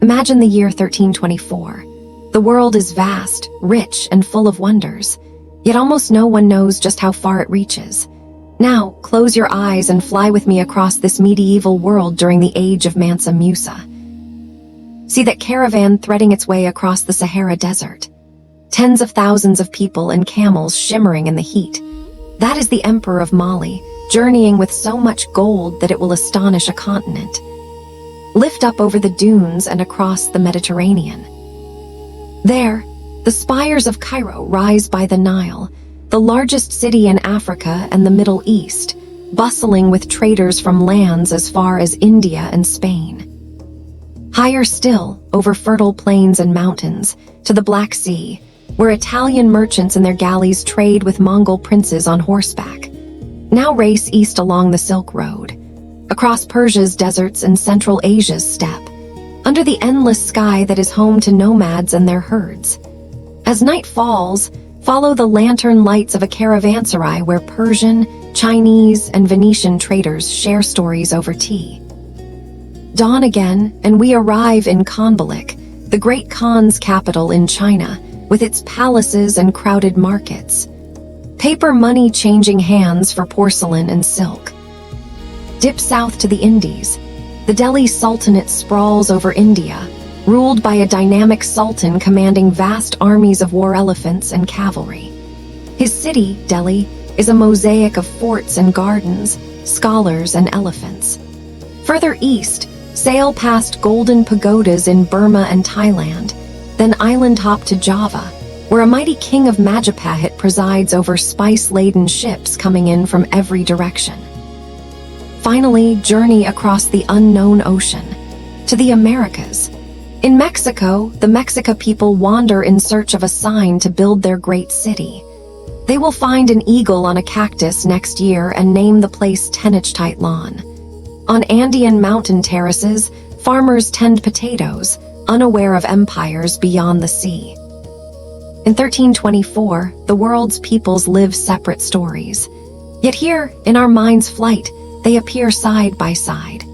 Imagine the year 1324. The world is vast, rich, and full of wonders, yet almost no one knows just how far it reaches. Now, close your eyes and fly with me across this medieval world during the age of Mansa Musa. See that caravan threading its way across the Sahara Desert. Tens of thousands of people and camels shimmering in the heat. That is the Emperor of Mali, journeying with so much gold that it will astonish a continent. Lift up over the dunes and across the Mediterranean. There, the spires of Cairo rise by the Nile, the largest city in Africa and the Middle East, bustling with traders from lands as far as India and Spain. Higher still, over fertile plains and mountains, to the Black Sea, where Italian merchants and their galleys trade with Mongol princes on horseback. Now race east along the Silk Road, across Persia's deserts and Central Asia's steppe, under the endless sky that is home to nomads and their herds. As night falls, follow the lantern lights of a caravanserai where Persian, Chinese, and Venetian traders share stories over tea. Dawn again, and we arrive in Khanbalik, the great Khan's capital in China, with its palaces and crowded markets. Paper money changing hands for porcelain and silk. Dip south to the Indies. The Delhi Sultanate sprawls over India, ruled by a dynamic sultan commanding vast armies of war elephants and cavalry. His city, Delhi, is a mosaic of forts and gardens, scholars and elephants. Further east, sail past golden pagodas in Burma and Thailand, then island hop to Java, where a mighty king of Majapahit presides over spice-laden ships coming in from every direction. Finally, journey across the unknown ocean, to the Americas. In Mexico, the Mexica people wander in search of a sign to build their great city. They will find an eagle on a cactus next year and name the place Tenochtitlan. On Andean mountain terraces, farmers tend potatoes, unaware of empires beyond the sea. In 1324, the world's peoples live separate stories. Yet here, in our mind's flight, they appear side by side.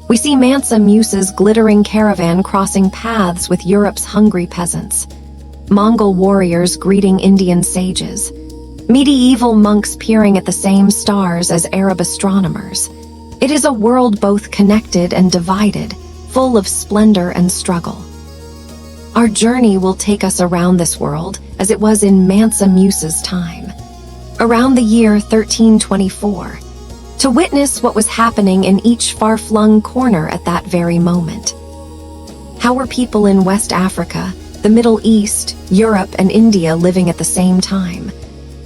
We see Mansa Musa's glittering caravan crossing paths with Europe's hungry peasants, Mongol warriors greeting Indian sages, medieval monks peering at the same stars as Arab astronomers. It is a world both connected and divided, full of splendor and struggle. Our journey will take us around this world as it was in Mansa Musa's time, around the year 1324, to witness what was happening in each far-flung corner at that very moment. How were people in West Africa, the Middle East, Europe, and India living at the same time?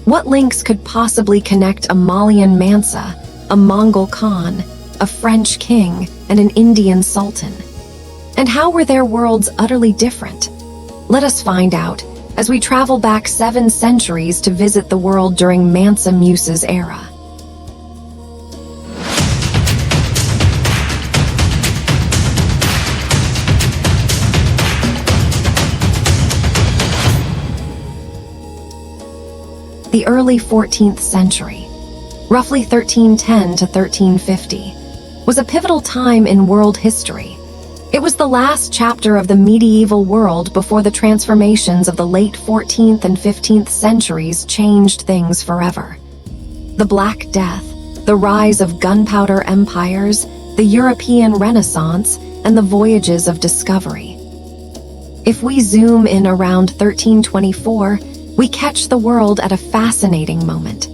What links could possibly connect a Malian Mansa, a Mongol Khan, a French king, and an Indian sultan? And how were their worlds utterly different? Let us find out as we travel back 7 centuries to visit the world during Mansa Musa's era. The early 14th century, roughly 1310 to 1350, was a pivotal time in world history. It was the last chapter of the medieval world before the transformations of the late 14th and 15th centuries changed things forever. The Black Death, the rise of gunpowder empires, the European Renaissance, and the voyages of discovery. If we zoom in around 1324, we catch the world at a fascinating moment.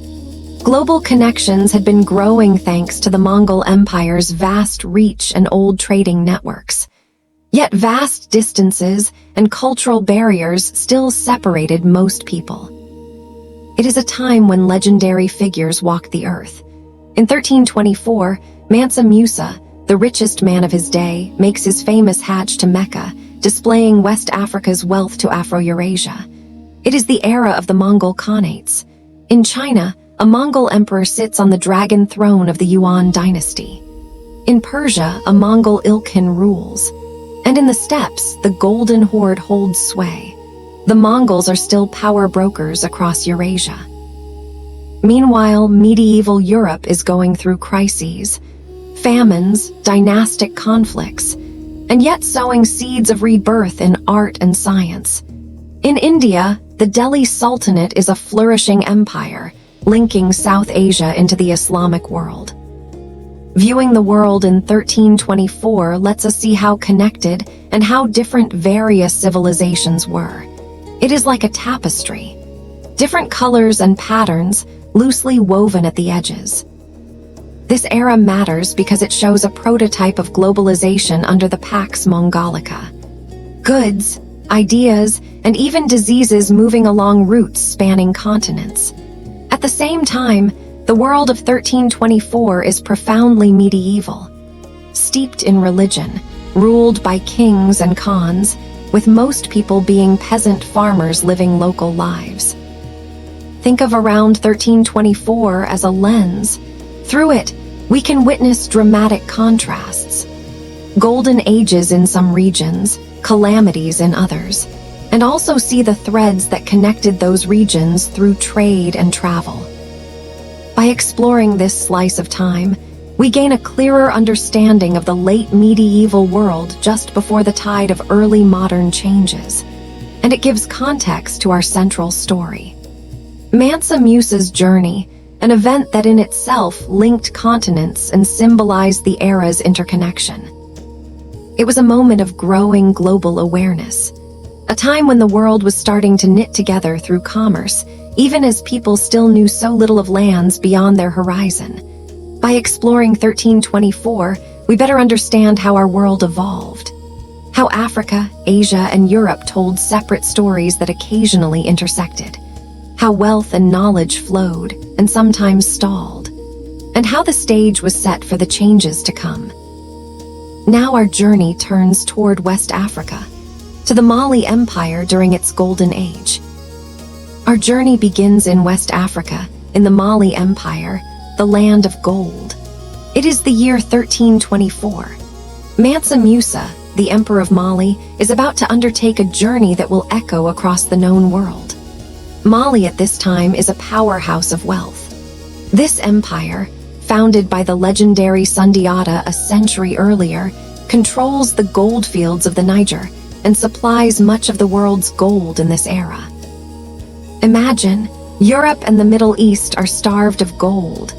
Global connections had been growing thanks to the Mongol Empire's vast reach and old trading networks. Yet vast distances and cultural barriers still separated most people. It is a time when legendary figures walked the earth. In 1324, Mansa Musa, the richest man of his day, makes his famous Hajj to Mecca, displaying West Africa's wealth to Afro-Eurasia. It is the era of the Mongol Khanates. In China, a Mongol emperor sits on the dragon throne of the Yuan dynasty. In Persia, a Mongol Ilkhan rules. And in the steppes, the Golden Horde holds sway. The Mongols are still power brokers across Eurasia. Meanwhile, medieval Europe is going through crises, famines, dynastic conflicts, and yet sowing seeds of rebirth in art and science. In India, the Delhi Sultanate is a flourishing empire, linking South Asia into the Islamic world. Viewing the world in 1324 lets us see how connected and how different various civilizations were. It is like a tapestry. Different colors and patterns, loosely woven at the edges. This era matters because it shows a prototype of globalization under the Pax Mongolica. Goods, ideas, and even diseases moving along routes spanning continents. At the same time, the world of 1324 is profoundly medieval, steeped in religion, ruled by kings and khans, with most people being peasant farmers living local lives. Think of around 1324 as a lens. Through it, we can witness dramatic contrasts. Golden ages in some regions, calamities in others, and also see the threads that connected those regions through trade and travel. By exploring this slice of time, we gain a clearer understanding of the late medieval world just before the tide of early modern changes, and it gives context to our central story. Mansa Musa's journey, an event that in itself linked continents and symbolized the era's interconnection. It was a moment of growing global awareness, a time when the world was starting to knit together through commerce, even as people still knew so little of lands beyond their horizon. By exploring 1324, we better understand how our world evolved, how Africa, Asia, and Europe told separate stories that occasionally intersected, how wealth and knowledge flowed and sometimes stalled, and how the stage was set for the changes to come. Now our journey turns toward West Africa, to the Mali Empire during its golden age. Our journey begins in West Africa, in the Mali Empire, the land of gold. It is the year 1324. Mansa Musa, the Emperor of Mali, is about to undertake a journey that will echo across the known world. Mali at this time is a powerhouse of wealth. This empire, founded by the legendary Sundiata a century earlier, controls the gold fields of the Niger and supplies much of the world's gold in this era. Imagine, Europe and the Middle East are starved of gold,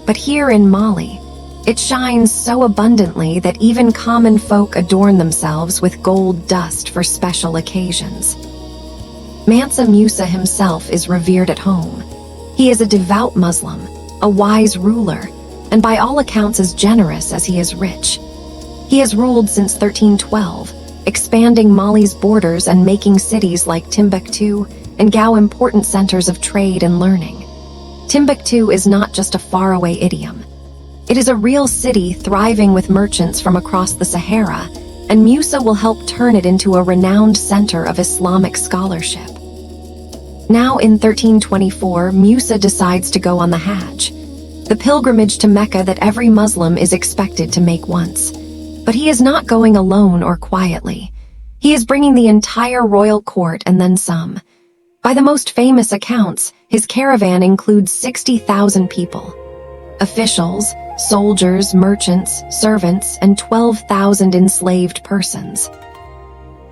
but here in Mali, it shines so abundantly that even common folk adorn themselves with gold dust for special occasions. Mansa Musa himself is revered at home. He is a devout Muslim, a wise ruler, and by all accounts as generous as he is rich. He has ruled since 1312, expanding Mali's borders and making cities like Timbuktu and Gao important centers of trade and learning. Timbuktu is not just a faraway idiom. It is a real city thriving with merchants from across the Sahara, and Musa will help turn it into a renowned center of Islamic scholarship. Now in 1324, Musa decides to go on the Hajj, the pilgrimage to Mecca that every Muslim is expected to make once. But he is not going alone or quietly. He is bringing the entire royal court and then some. By the most famous accounts, his caravan includes 60,000 people. Officials, soldiers, merchants, servants, and 12,000 enslaved persons.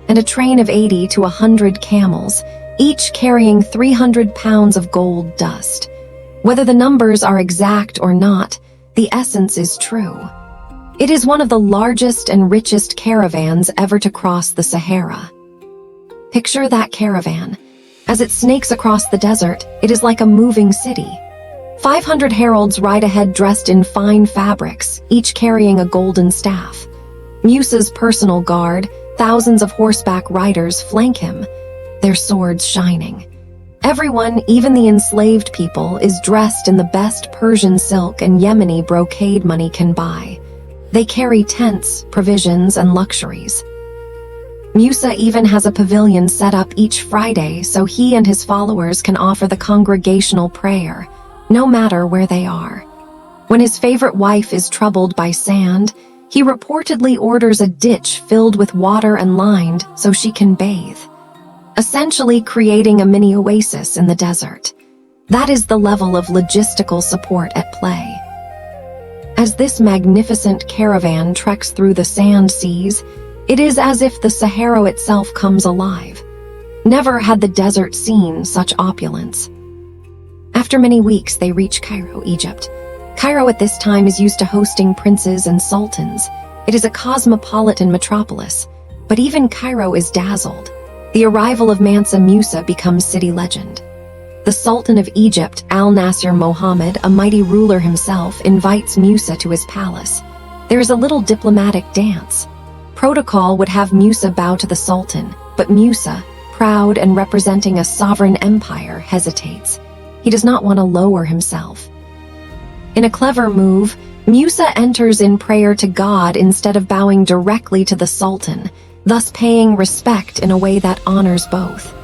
And a train of 80 to 100 camels, each carrying 300 pounds of gold dust. Whether the numbers are exact or not, the essence is true. It is one of the largest and richest caravans ever to cross the Sahara. Picture that caravan. As it snakes across the desert, it is like a moving city. 500 heralds ride ahead dressed in fine fabrics, each carrying a golden staff. Musa's personal guard, thousands of horseback riders flank him, their swords shining. Everyone, even the enslaved people, is dressed in the best Persian silk and Yemeni brocade money can buy. They carry tents, provisions, and luxuries. Musa even has a pavilion set up each Friday so he and his followers can offer the congregational prayer, no matter where they are. When his favorite wife is troubled by sand, he reportedly orders a ditch filled with water and lined so she can bathe, essentially creating a mini oasis in the desert. That is the level of logistical support at play. As this magnificent caravan treks through the sand seas, It is as if the Sahara itself comes alive. Never had the desert seen such opulence. After many weeks, they reach Cairo, Egypt. Cairo at this time is used to hosting princes and sultans. It is a cosmopolitan metropolis, but even Cairo is dazzled. The arrival of Mansa Musa becomes city legend. The Sultan of Egypt, Al-Nasir Mohammed, a mighty ruler himself, invites Musa to his palace. There is a little diplomatic dance. Protocol would have Musa bow to the Sultan, but Musa, proud and representing a sovereign empire, hesitates. He does not want to lower himself. In a clever move, Musa enters in prayer to God instead of bowing directly to the Sultan, thus paying respect in a way that honors both.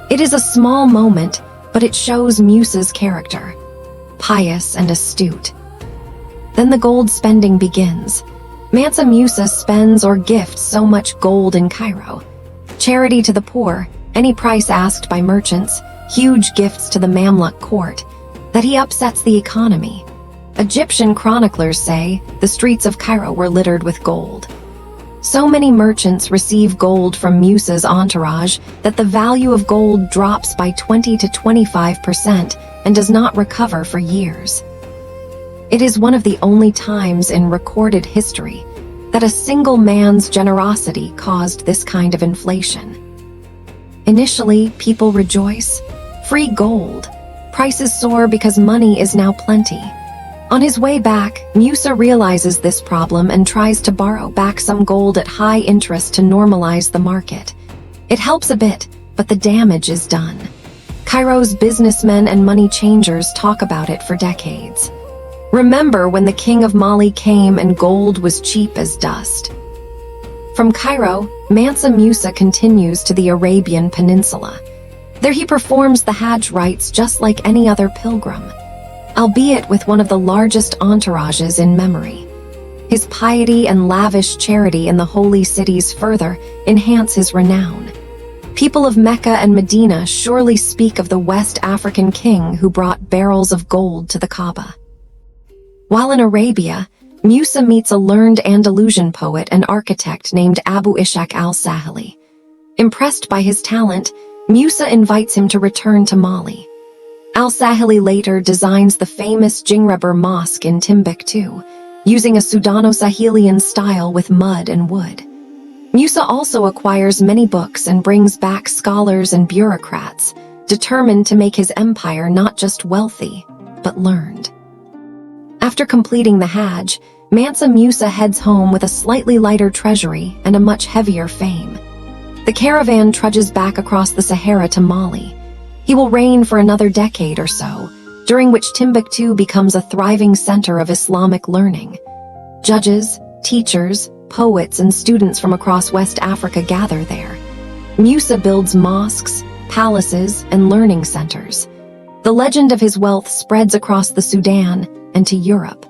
It is a small moment, but it shows Musa's character, pious and astute. Then the gold spending begins. Mansa Musa spends or gifts so much gold in Cairo. Charity to the poor, any price asked by merchants, huge gifts to the Mamluk court, that he upsets the economy. Egyptian chroniclers say the streets of Cairo were littered with gold. So many merchants receive gold from Musa's entourage that the value of gold drops by 20 to 25% and does not recover for years. It is one of the only times in recorded history that a single man's generosity caused this kind of inflation. Initially, people rejoice. Free gold. Prices soar because money is now plenty. On his way back, Musa realizes this problem and tries to borrow back some gold at high interest to normalize the market. It helps a bit, but the damage is done. Cairo's businessmen and money changers talk about it for decades. Remember when the king of Mali came and gold was cheap as dust? From Cairo, Mansa Musa continues to the Arabian Peninsula. There he performs the Hajj rites just like any other pilgrim, albeit with one of the largest entourages in memory. His piety and lavish charity in the holy cities further enhance his renown. People of Mecca and Medina surely speak of the West African king who brought barrels of gold to the Kaaba. While in Arabia, Musa meets a learned Andalusian poet and architect named Abu Ishaq al-Sahili. Impressed by his talent, Musa invites him to return to Mali. Al-Sahili later designs the famous Jingrebir Mosque in Timbuktu, using a Sudano-Sahelian style with mud and wood. Musa also acquires many books and brings back scholars and bureaucrats, determined to make his empire not just wealthy, but learned. After completing the Hajj, Mansa Musa heads home with a slightly lighter treasury and a much heavier fame. The caravan trudges back across the Sahara to Mali. He will reign for another decade or so, during which Timbuktu becomes a thriving center of Islamic learning. Judges, teachers, poets, and students from across West Africa gather there. Musa builds mosques, palaces, and learning centers. The legend of his wealth spreads across the Sudan and to Europe.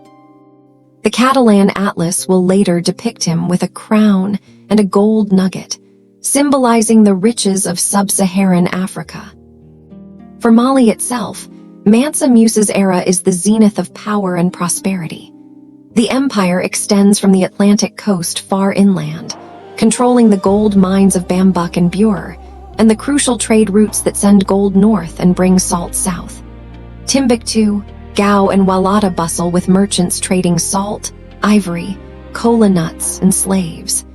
The Catalan Atlas will later depict him with a crown and a gold nugget, symbolizing the riches of sub-Saharan Africa. For Mali itself, Mansa Musa's era is the zenith of power and prosperity. The empire extends from the Atlantic coast far inland, controlling the gold mines of Bambuk and Bure, and the crucial trade routes that send gold north and bring salt south. Timbuktu, Gao, and Walata bustle with merchants trading salt, ivory, cola nuts, and slaves.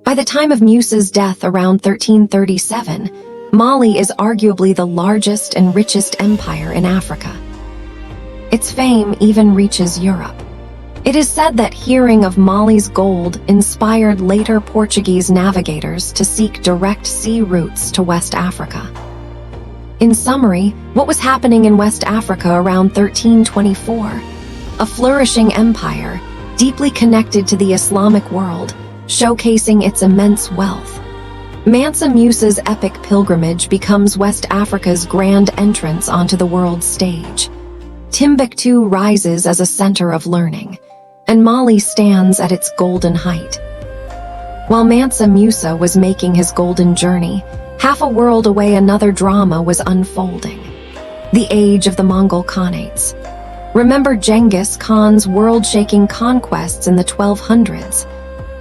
By the time of Musa's death around 1337, Mali is arguably the largest and richest empire in Africa. Its fame even reaches Europe. It is said that hearing of Mali's gold inspired later Portuguese navigators to seek direct sea routes to West Africa. In summary, what was happening in West Africa around 1324? A flourishing empire, deeply connected to the Islamic world, showcasing its immense wealth. Mansa Musa's epic pilgrimage becomes West Africa's grand entrance onto the world stage. Timbuktu rises as a center of learning, and Mali stands at its golden height. While Mansa Musa was making his golden journey, half a world away another drama was unfolding. The age of the Mongol Khanates. Remember Genghis Khan's world-shaking conquests in the 1200s?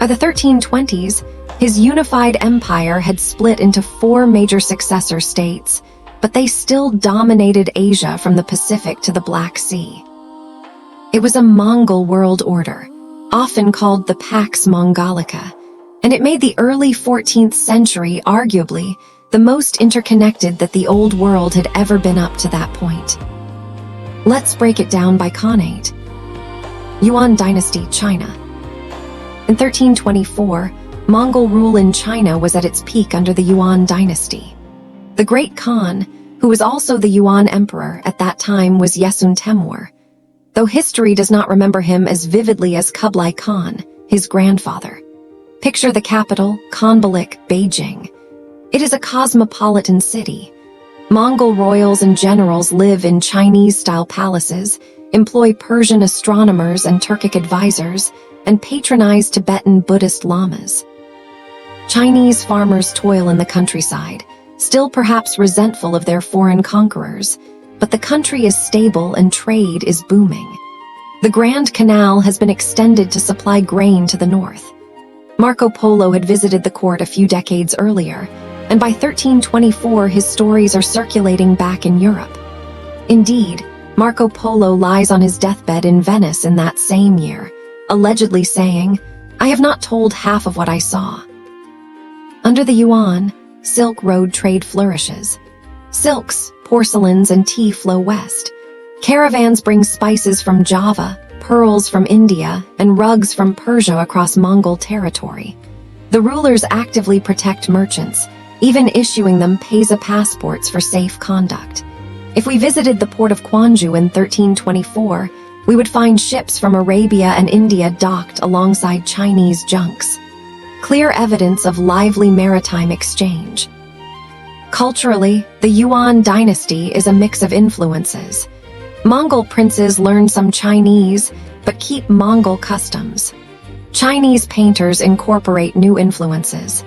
By the 1320s, His unified empire had split into 4 major successor states, but they still dominated Asia from the Pacific to the Black Sea. It was a Mongol world order, often called the Pax Mongolica, and it made the early 14th century arguably the most interconnected that the old world had ever been up to that point. Let's break it down by Khanate. Yuan dynasty, China. In 1324, Mongol rule in China was at its peak under the Yuan dynasty. The Great Khan, who was also the Yuan emperor at that time, was Yesun Temur, though history does not remember him as vividly as Kublai Khan, his grandfather. Picture the capital, Khanbalik, Beijing. It is a cosmopolitan city. Mongol royals and generals live in Chinese-style palaces, employ Persian astronomers and Turkic advisors, and patronize Tibetan Buddhist lamas. Chinese farmers toil in the countryside, still perhaps resentful of their foreign conquerors, but the country is stable and trade is booming. The Grand Canal has been extended to supply grain to the north. Marco Polo had visited the court a few decades earlier, and by 1324 his stories are circulating back in Europe. Indeed, Marco Polo lies on his deathbed in Venice in that same year, allegedly saying, "I have not told half of what I saw." Under the Yuan, Silk Road trade flourishes. Silks, porcelains, and tea flow west. Caravans bring spices from Java, pearls from India, and rugs from Persia across Mongol territory. The rulers actively protect merchants, even issuing them Pesa passports for safe conduct. If we visited the port of Quanju in 1324, we would find ships from Arabia and India docked alongside Chinese junks. Clear evidence of lively maritime exchange. Culturally, the Yuan dynasty is a mix of influences. Mongol princes learn some Chinese, but keep Mongol customs. Chinese painters incorporate new influences.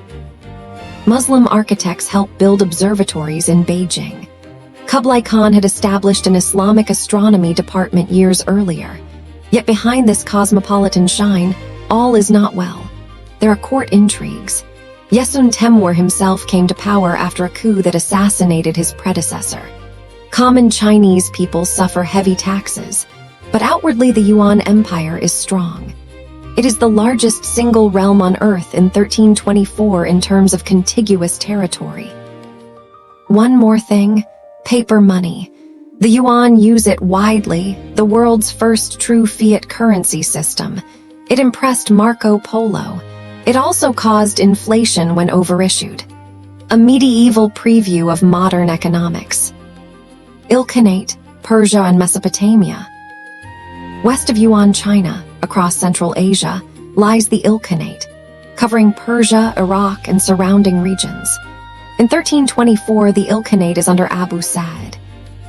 Muslim architects help build observatories in Beijing. Kublai Khan had established an Islamic astronomy department years earlier. Yet behind this cosmopolitan shine, all is not well. There are court intrigues. Yesun Temur himself came to power after a coup that assassinated his predecessor. Common Chinese people suffer heavy taxes, but outwardly the Yuan Empire is strong. It is the largest single realm on Earth in 1324 in terms of contiguous territory. One more thing, paper money. The Yuan use it widely, the world's first true fiat currency system. It impressed Marco Polo. It also caused inflation when overissued. A medieval preview of modern economics. Ilkhanate, Persia and Mesopotamia. West of Yuan China, across Central Asia, lies the Ilkhanate, covering Persia, Iraq, and surrounding regions. In 1324, the Ilkhanate is under Abu Sa'd.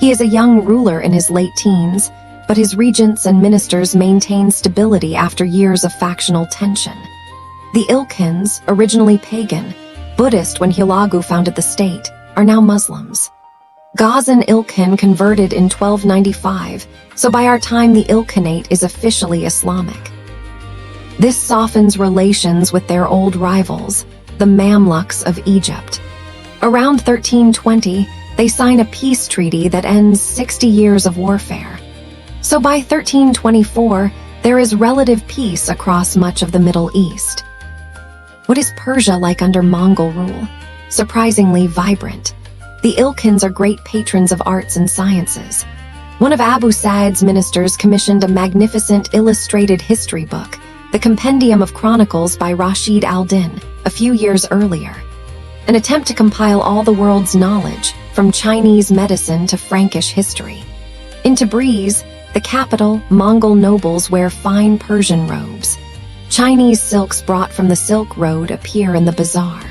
He is a young ruler in his late teens, but his regents and ministers maintain stability after years of factional tension. The Ilkhans, originally pagan, Buddhist when Hulagu founded the state, are now Muslims. Ghazan Ilkhan converted in 1295, so by our time the Ilkhanate is officially Islamic. This softens relations with their old rivals, the Mamluks of Egypt. Around 1320, they sign a peace treaty that ends 60 years of warfare. So by 1324, there is relative peace across much of the Middle East. What is Persia like under Mongol rule? Surprisingly vibrant. The Ilkhans are great patrons of arts and sciences. One of Abu Sa'd's ministers commissioned a magnificent illustrated history book, the Compendium of Chronicles by Rashid al-Din, a few years earlier. An attempt to compile all the world's knowledge, from Chinese medicine to Frankish history. In Tabriz, the capital, Mongol nobles wear fine Persian robes. Chinese silks brought from the Silk Road appear in the bazaar.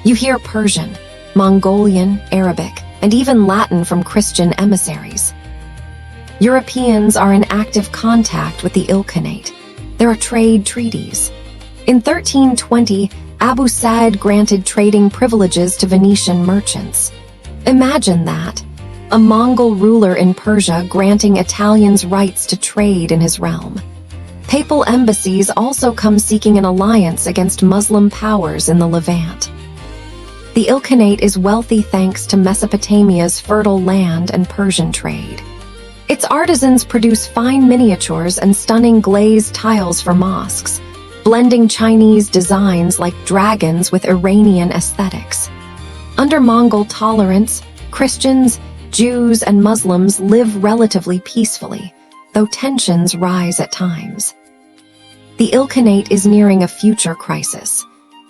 You hear Persian, Mongolian, Arabic, and even Latin from Christian emissaries. Europeans are in active contact with the Ilkhanate. There are trade treaties. In 1320, Abu Sa'd granted trading privileges to Venetian merchants. Imagine that, a Mongol ruler in Persia granting Italians rights to trade in his realm. Papal embassies also come seeking an alliance against Muslim powers in the Levant. The Ilkhanate is wealthy thanks to Mesopotamia's fertile land and Persian trade. Its artisans produce fine miniatures and stunning glazed tiles for mosques, blending Chinese designs like dragons with Iranian aesthetics. Under Mongol tolerance, Christians, Jews, and Muslims live relatively peacefully, though tensions rise at times. The Ilkhanate is nearing a future crisis.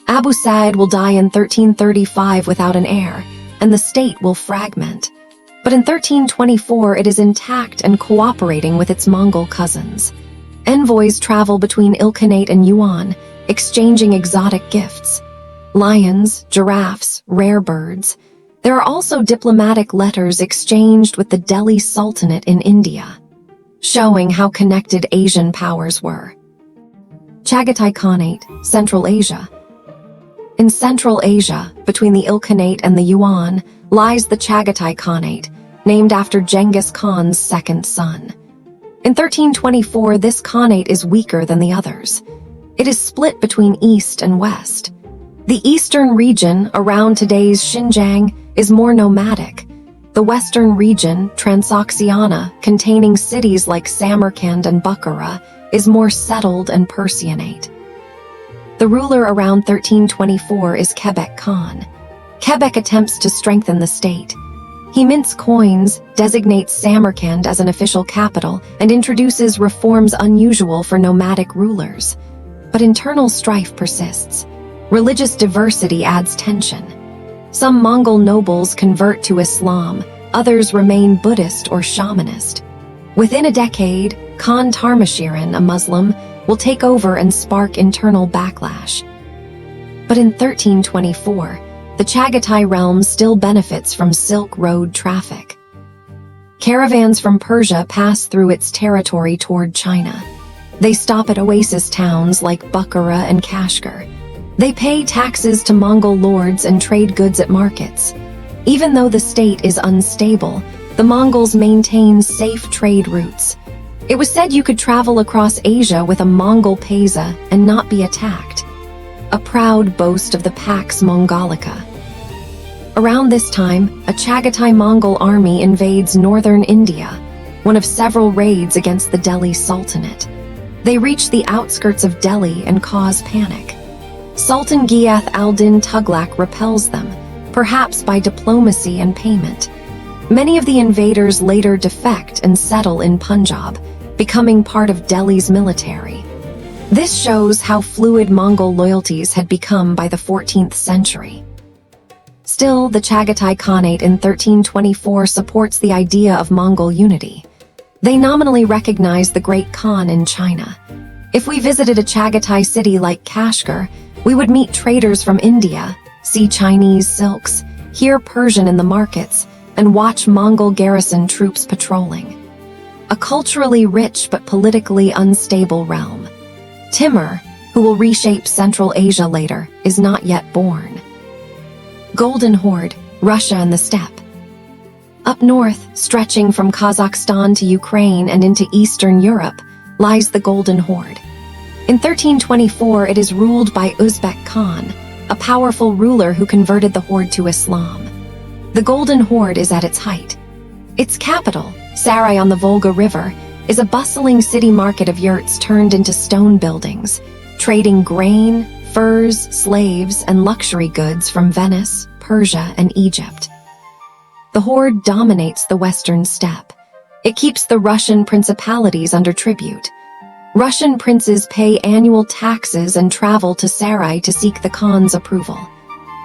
Abu Sa'id will die in 1335 without an heir, and the state will fragment. But in 1324 it is intact and cooperating with its Mongol cousins. Envoys travel between Ilkhanate and Yuan, exchanging exotic gifts. Lions, giraffes, rare birds. There are also diplomatic letters exchanged with the Delhi Sultanate in India, showing how connected Asian powers were. Chagatai Khanate, Central Asia. In Central Asia, between the Ilkhanate and the Yuan, lies the Chagatai Khanate, named after Genghis Khan's second son. In 1324, this Khanate is weaker than the others. It is split between east and west. The eastern region, around today's Xinjiang, is more nomadic. The western region, Transoxiana, containing cities like Samarkand and Bukhara, is more settled and Persianate. The ruler around 1324 is Kebek Khan. Kebek attempts to strengthen the state. He mints coins, designates Samarkand as an official capital, and introduces reforms unusual for nomadic rulers. But internal strife persists. Religious diversity adds tension. Some Mongol nobles convert to Islam, others remain Buddhist or shamanist. Within a decade, Khan Tarmashirin, a Muslim, will take over and spark internal backlash. But in 1324, the Chagatai realm still benefits from Silk Road traffic. Caravans from Persia pass through its territory toward China. They stop at oasis towns like Bukhara and Kashgar. They pay taxes to Mongol lords and trade goods at markets. Even though the state is unstable, the Mongols maintain safe trade routes. It was said you could travel across Asia with a Mongol peza and not be attacked, a proud boast of the Pax Mongolica. Around this time, a Chagatai Mongol army invades northern India, one of several raids against the Delhi Sultanate. They reach the outskirts of Delhi and cause panic. Sultan Ghiyath al-Din Tughlaq repels them, perhaps by diplomacy and payment. Many of the invaders later defect and settle in Punjab, becoming part of Delhi's military. This shows how fluid Mongol loyalties had become by the 14th century. Still, the Chagatai Khanate in 1324 supports the idea of Mongol unity. They nominally recognize the Great Khan in China. If we visited a Chagatai city like Kashgar, we would meet traders from India, see Chinese silks, hear Persian in the markets, and watch Mongol garrison troops patrolling. A culturally rich but politically unstable realm. Timur, who will reshape Central Asia later, is not yet born. Golden Horde, Russia and the steppe. Up north, stretching from Kazakhstan to Ukraine and into Eastern Europe, lies the Golden Horde. In 1324, it is ruled by Uzbek Khan, a powerful ruler who converted the horde to Islam. The Golden Horde is at its height. Its capital, Sarai on the Volga River, is a bustling city market of yurts turned into stone buildings, trading grain, furs, slaves, and luxury goods from Venice, Persia, and Egypt. The horde dominates the western steppe. It keeps the Russian principalities under tribute. Russian princes pay annual taxes and travel to Sarai to seek the Khan's approval.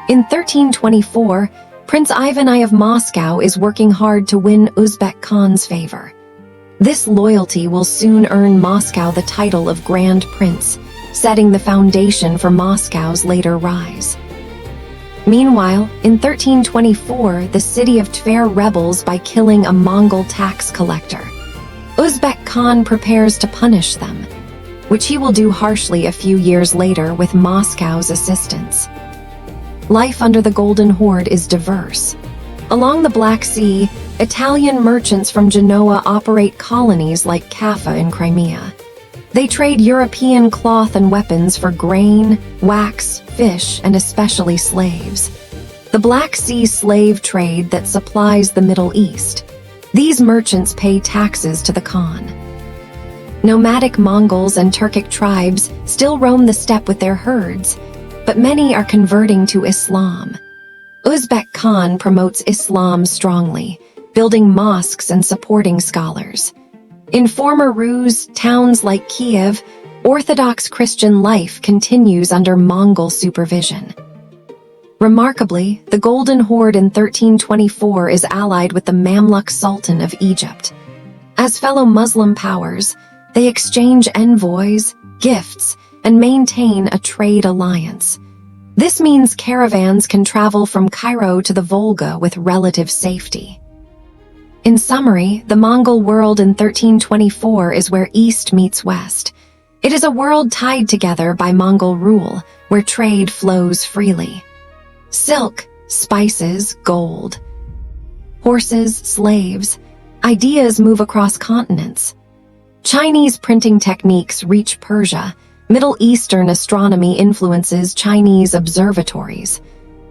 In 1324, Prince Ivan I of Moscow is working hard to win Uzbek Khan's favor. This loyalty will soon earn Moscow the title of Grand Prince, setting the foundation for Moscow's later rise. Meanwhile, in 1324, the city of Tver rebels by killing a Mongol tax collector. Uzbek Khan prepares to punish them, which he will do harshly a few years later with Moscow's assistance. Life under the Golden Horde is diverse. Along the Black Sea, Italian merchants from Genoa operate colonies like Kaffa in Crimea. They trade European cloth and weapons for grain, wax, fish, and especially slaves. The Black Sea slave trade that supplies the Middle East. These merchants pay taxes to the Khan. Nomadic Mongols and Turkic tribes still roam the steppe with their herds, but many are converting to Islam. Uzbek Khan promotes Islam strongly, building mosques and supporting scholars. In former Rus, towns like Kiev, Orthodox Christian life continues under Mongol supervision. Remarkably, the Golden Horde in 1324 is allied with the Mamluk Sultan of Egypt. As fellow Muslim powers, they exchange envoys, gifts, and maintain a trade alliance. This means caravans can travel from Cairo to the Volga with relative safety. In summary, the Mongol world in 1324 is where East meets West. It is a world tied together by Mongol rule, where trade flows freely. Silk, spices, gold. Horses, slaves. Ideas move across continents. Chinese printing techniques reach Persia. Middle Eastern astronomy influences Chinese observatories.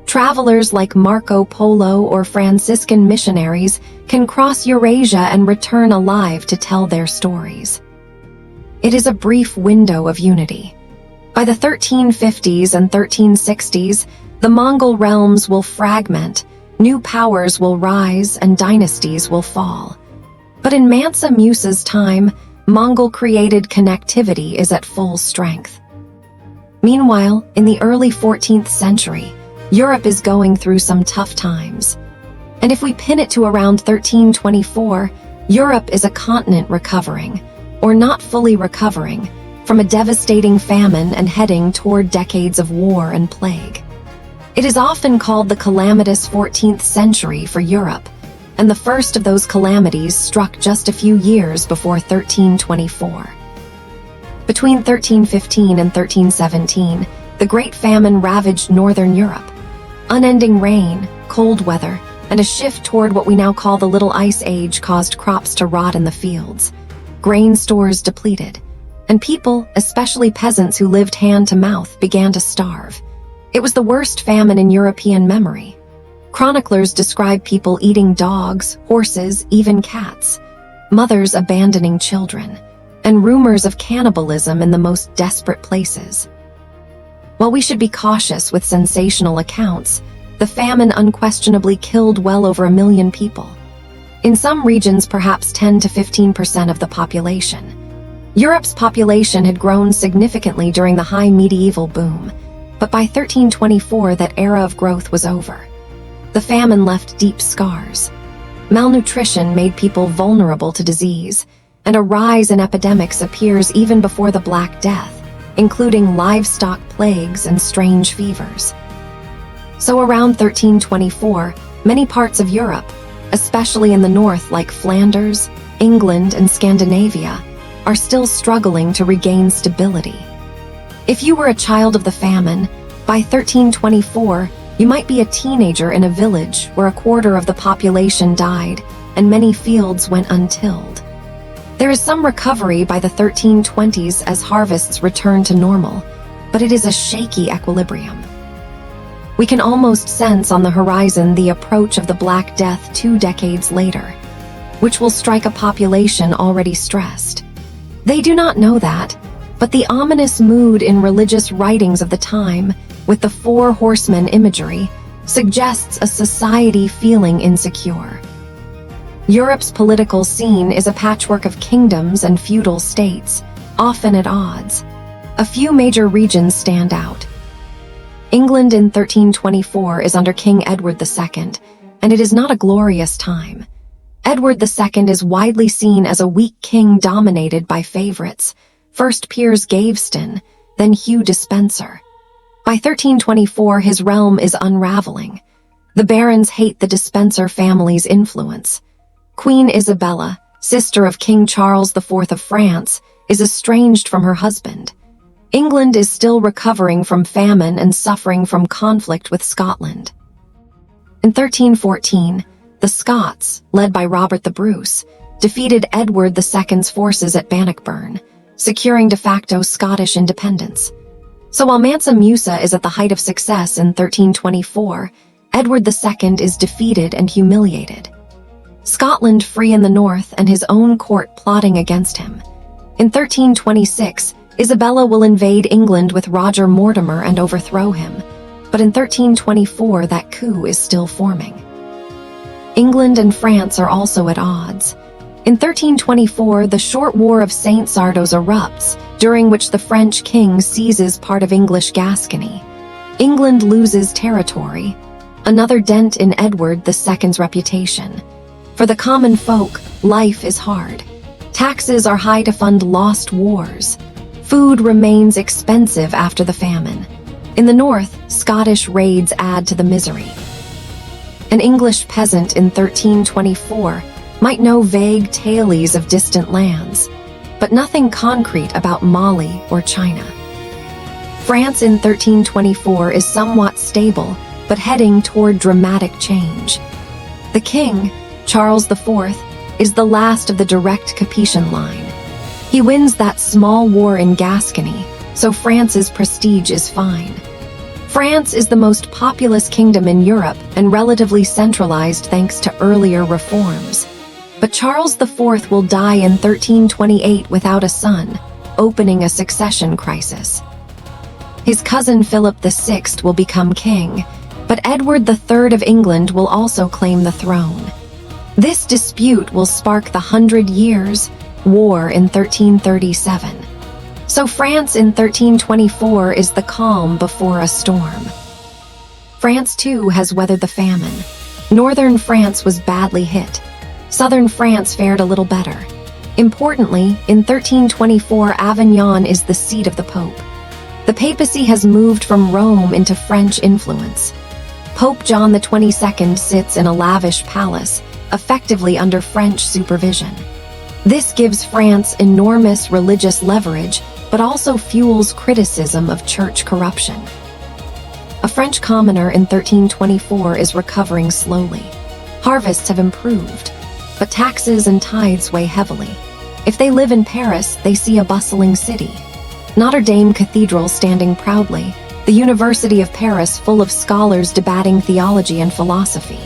Travelers like Marco Polo or Franciscan missionaries can cross Eurasia and return alive to tell their stories. It is a brief window of unity. By the 1350s and 1360s, the Mongol realms will fragment, new powers will rise, and dynasties will fall. But in Mansa Musa's time, Mongol-created connectivity is at full strength. Meanwhile, in the early 14th century, Europe is going through some tough times. And if we pin it to around 1324, Europe is a continent recovering, or not fully recovering, from a devastating famine and heading toward decades of war and plague. It is often called the calamitous 14th century for Europe, and the first of those calamities struck just a few years before 1324. Between 1315 and 1317, the Great Famine ravaged northern Europe. Unending rain, cold weather, and a shift toward what we now call the Little Ice Age caused crops to rot in the fields. Grain stores depleted, and people, especially peasants who lived hand to mouth, began to starve. It was the worst famine in European memory. Chroniclers describe people eating dogs, horses, even cats, mothers abandoning children, and rumors of cannibalism in the most desperate places. While we should be cautious with sensational accounts, the famine unquestionably killed well over 1 million people. In some regions, perhaps 10 to 15% of the population. Europe's population had grown significantly during the high medieval boom, but by 1324 that era of growth was over. The famine left deep scars. Malnutrition made people vulnerable to disease, and a rise in epidemics appears even before the Black Death, including livestock plagues and strange fevers. So around 1324, many parts of Europe, especially in the north like Flanders, England, and Scandinavia, are still struggling to regain stability. If you were a child of the famine, by 1324, you might be a teenager in a village where a quarter of the population died and many fields went untilled. There is some recovery by the 1320s as harvests return to normal, but it is a shaky equilibrium. We can almost sense on the horizon the approach of the Black Death 2 decades later, which will strike a population already stressed. They do not know that, but the ominous mood in religious writings of the time, with the 4 horsemen imagery, suggests a society feeling insecure. Europe's political scene is a patchwork of kingdoms and feudal states, often at odds. A few major regions stand out. England in 1324 is under King Edward II, and it is not a glorious time. Edward II is widely seen as a weak king dominated by favorites, first Piers Gaveston, then Hugh Despencer. By 1324, his realm is unraveling. The barons hate the Despencer family's influence. Queen Isabella, sister of King Charles IV of France, is estranged from her husband. England is still recovering from famine and suffering from conflict with Scotland. In 1314, the Scots, led by Robert the Bruce, defeated Edward II's forces at Bannockburn. securing de facto Scottish independence. So while Mansa Musa is at the height of success in 1324, Edward II is defeated and humiliated. Scotland free in the north and his own court plotting against him. In 1326, Isabella will invade England with Roger Mortimer and overthrow him, but in 1324 that coup is still forming. England and France are also at odds. In 1324, the Short War of Saint Sardos erupts, during which the French king seizes part of English Gascony. England loses territory, another dent in Edward II's reputation. For the common folk, life is hard. Taxes are high to fund lost wars. Food remains expensive after the famine. In the north, Scottish raids add to the misery. An English peasant in 1324 might know vague tales of distant lands, but nothing concrete about Mali or China. France in 1324 is somewhat stable, but heading toward dramatic change. The king, Charles IV, is the last of the direct Capetian line. He wins that small war in Gascony, so France's prestige is fine. France is the most populous kingdom in Europe and relatively centralized thanks to earlier reforms. But Charles IV will die in 1328 without a son, opening a succession crisis. His cousin Philip VI will become king, but Edward III of England will also claim the throne. This dispute will spark the 100 Years' War in 1337. So France in 1324 is the calm before a storm. France too has weathered the famine. Northern France was badly hit. Southern France fared a little better. Importantly, in 1324 Avignon is the seat of the Pope. The papacy has moved from Rome into French influence. Pope John XXII sits in a lavish palace, effectively under French supervision. This gives France enormous religious leverage, but also fuels criticism of church corruption. A French commoner in 1324 is recovering slowly. Harvests have improved, but taxes and tithes weigh heavily. If they live in Paris, they see a bustling city. Notre Dame Cathedral standing proudly, the University of Paris full of scholars debating theology and philosophy.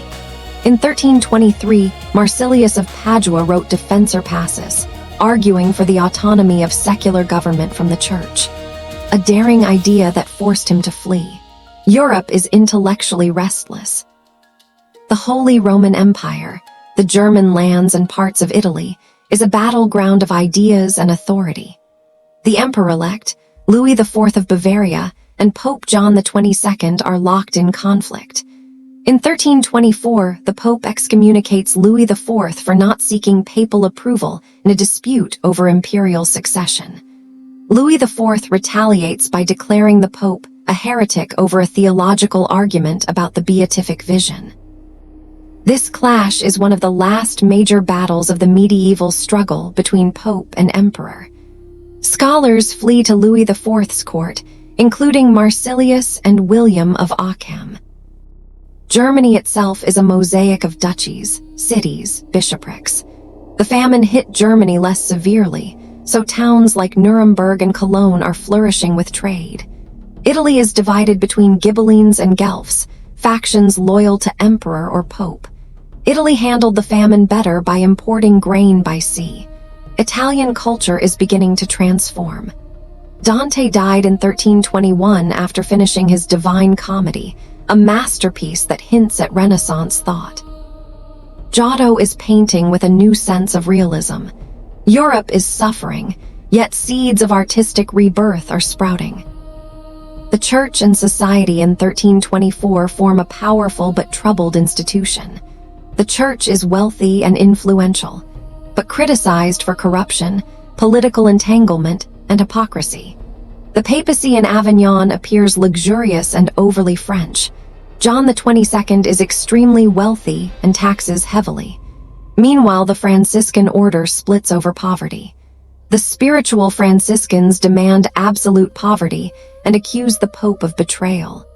In 1323, Marsilius of Padua wrote Defensor Passus, arguing for the autonomy of secular government from the church, a daring idea that forced him to flee. Europe is intellectually restless. The Holy Roman Empire, the German lands and parts of Italy, is a battleground of ideas and authority. The emperor-elect, Louis IV of Bavaria, and Pope John XXII are locked in conflict. In 1324, the Pope excommunicates Louis IV for not seeking papal approval in a dispute over imperial succession. Louis IV retaliates by declaring the Pope a heretic over a theological argument about the beatific vision. This clash is one of the last major battles of the medieval struggle between Pope and Emperor. Scholars flee to Louis IV's court, including Marsilius and William of Ockham. Germany itself is a mosaic of duchies, cities, bishoprics. The famine hit Germany less severely, so towns like Nuremberg and Cologne are flourishing with trade. Italy is divided between Ghibellines and Guelphs, factions loyal to emperor or pope. Italy handled the famine better by importing grain by sea. Italian culture is beginning to transform. Dante died in 1321 after finishing his Divine Comedy, a masterpiece that hints at Renaissance thought. Giotto is painting with a new sense of realism. Europe is suffering, yet seeds of artistic rebirth are sprouting. The church and society in 1324 form a powerful but troubled institution. The church is wealthy and influential, but criticized for corruption, political entanglement, and hypocrisy. The papacy in Avignon appears luxurious and overly French. John XXII is extremely wealthy and taxes heavily. Meanwhile, the Franciscan order splits over poverty. The spiritual Franciscans demand absolute poverty and accuse the Pope of betrayal.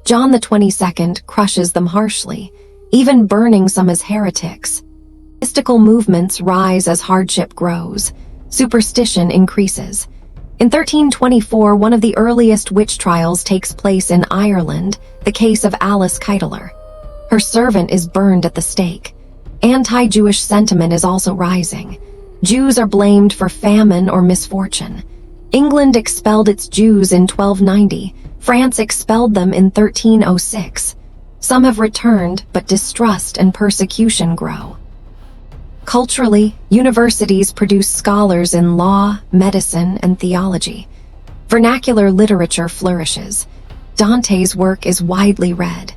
John XXII crushes them harshly, even burning some as heretics. Mystical movements rise as hardship grows. superstition increases. In 1324, one of the earliest witch trials takes place in Ireland, the case of Alice Keitler. Her servant is burned at the stake. Anti-Jewish sentiment is also rising. Jews are blamed for famine or misfortune. England expelled its Jews in 1290. France expelled them in 1306. Some have returned, but distrust and persecution grow. Culturally, universities produce scholars in law, medicine, and theology. Vernacular literature flourishes. Dante's work is widely read.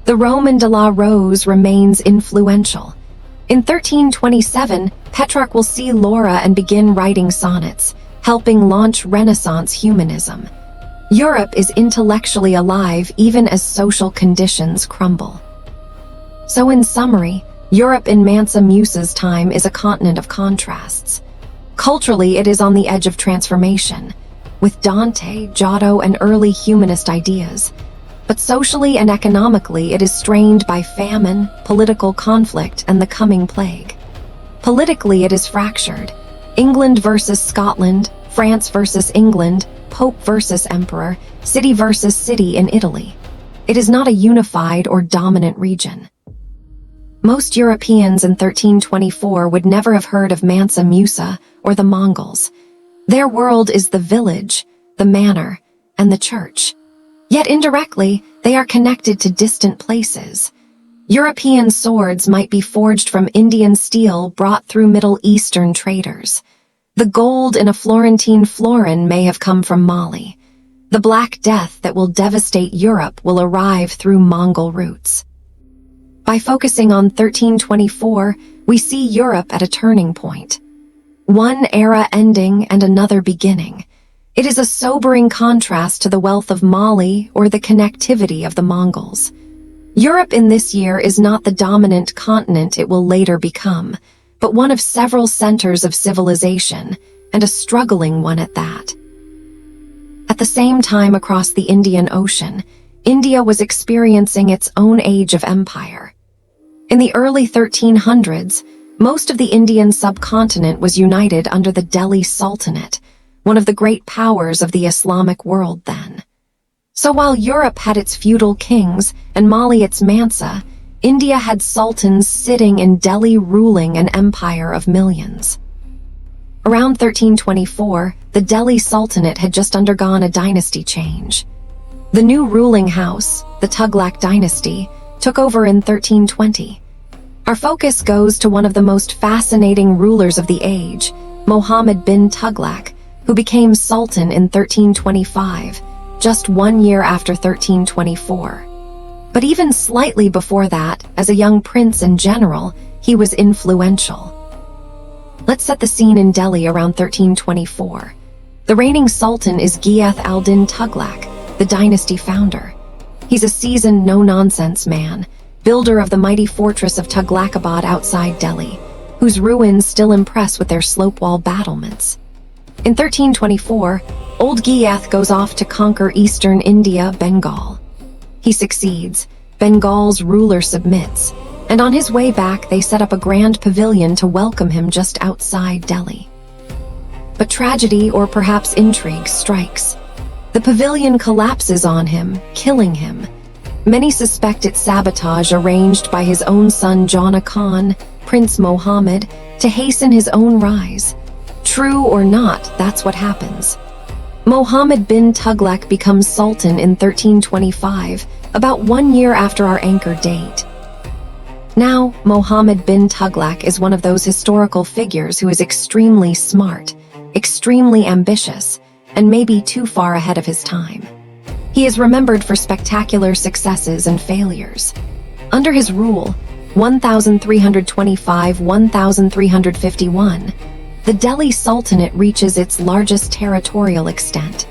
The Roman de la Rose remains influential. In 1327, Petrarch will see Laura and begin writing sonnets, helping launch Renaissance humanism. Europe is intellectually alive even as social conditions crumble. So in summary, Europe in Mansa Musa's time is a continent of contrasts. Culturally, it is on the edge of transformation, with Dante, Giotto, and early humanist ideas. But socially and economically, it is strained by famine, political conflict, and the coming plague. Politically, it is fractured. England versus Scotland, France versus England, Pope versus Emperor, city versus city in Italy. It is not a unified or dominant region. Most Europeans in 1324 would never have heard of Mansa Musa or the Mongols. Their world is the village, the manor, and the church. Yet indirectly, they are connected to distant places. European swords might be forged from Indian steel brought through Middle Eastern traders. The gold in a Florentine florin may have come from Mali. The Black Death that will devastate Europe will arrive through Mongol roots. By focusing on 1324, we see Europe at a turning point. One era ending and another beginning. It is a sobering contrast to the wealth of Mali or the connectivity of the Mongols. Europe in this year is not the dominant continent it will later become, but one of several centers of civilization, and a struggling one at that. At the same time across the Indian Ocean, India was experiencing its own age of empire. In the early 1300s, most of the Indian subcontinent was united under the Delhi Sultanate, one of the great powers of the Islamic world then. So while Europe had its feudal kings and Mali its Mansa, India had sultans sitting in Delhi ruling an empire of millions. Around 1324, the Delhi Sultanate had just undergone a dynasty change. The new ruling house, the Tughlaq dynasty, took over in 1320. Our focus goes to one of the most fascinating rulers of the age, Muhammad bin Tughlaq, who became sultan in 1325, just 1 year after 1324. But even slightly before that, as a young prince and general, he was influential. Let's set the scene in Delhi around 1324. The reigning sultan is Ghiyath al-Din Tughlaq, the dynasty founder. He's a seasoned, no-nonsense man, builder of the mighty fortress of Tughlaqabad outside Delhi, whose ruins still impress with their slope-wall battlements. In 1324, old Ghiyath goes off to conquer eastern India, Bengal. He succeeds, Bengal's ruler submits, and on his way back they set up a grand pavilion to welcome him just outside Delhi. But tragedy, or perhaps intrigue, strikes. The pavilion collapses on him, killing him. Many suspect it's sabotage arranged by his own son Jana Khan, Prince Mohammed, to hasten his own rise. True or not, that's what happens. Muhammad bin Tughlaq becomes sultan in 1325, about 1 year after our anchor date. Now, Muhammad bin Tughlaq is one of those historical figures who is extremely smart, extremely ambitious, and maybe too far ahead of his time. He is remembered for spectacular successes and failures. Under his rule, 1325-1351, the Delhi Sultanate reaches its largest territorial extent.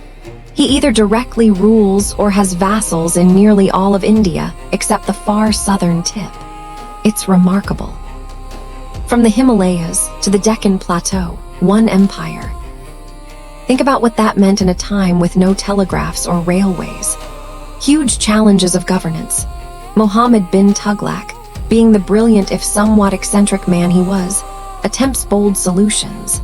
He either directly rules or has vassals in nearly all of India, except the far southern tip. It's remarkable. From the Himalayas to the Deccan Plateau, one empire. Think about what that meant in a time with no telegraphs or railways. Huge challenges of governance. Muhammad bin Tughlaq, being the brilliant if somewhat eccentric man he was, attempts bold solutions.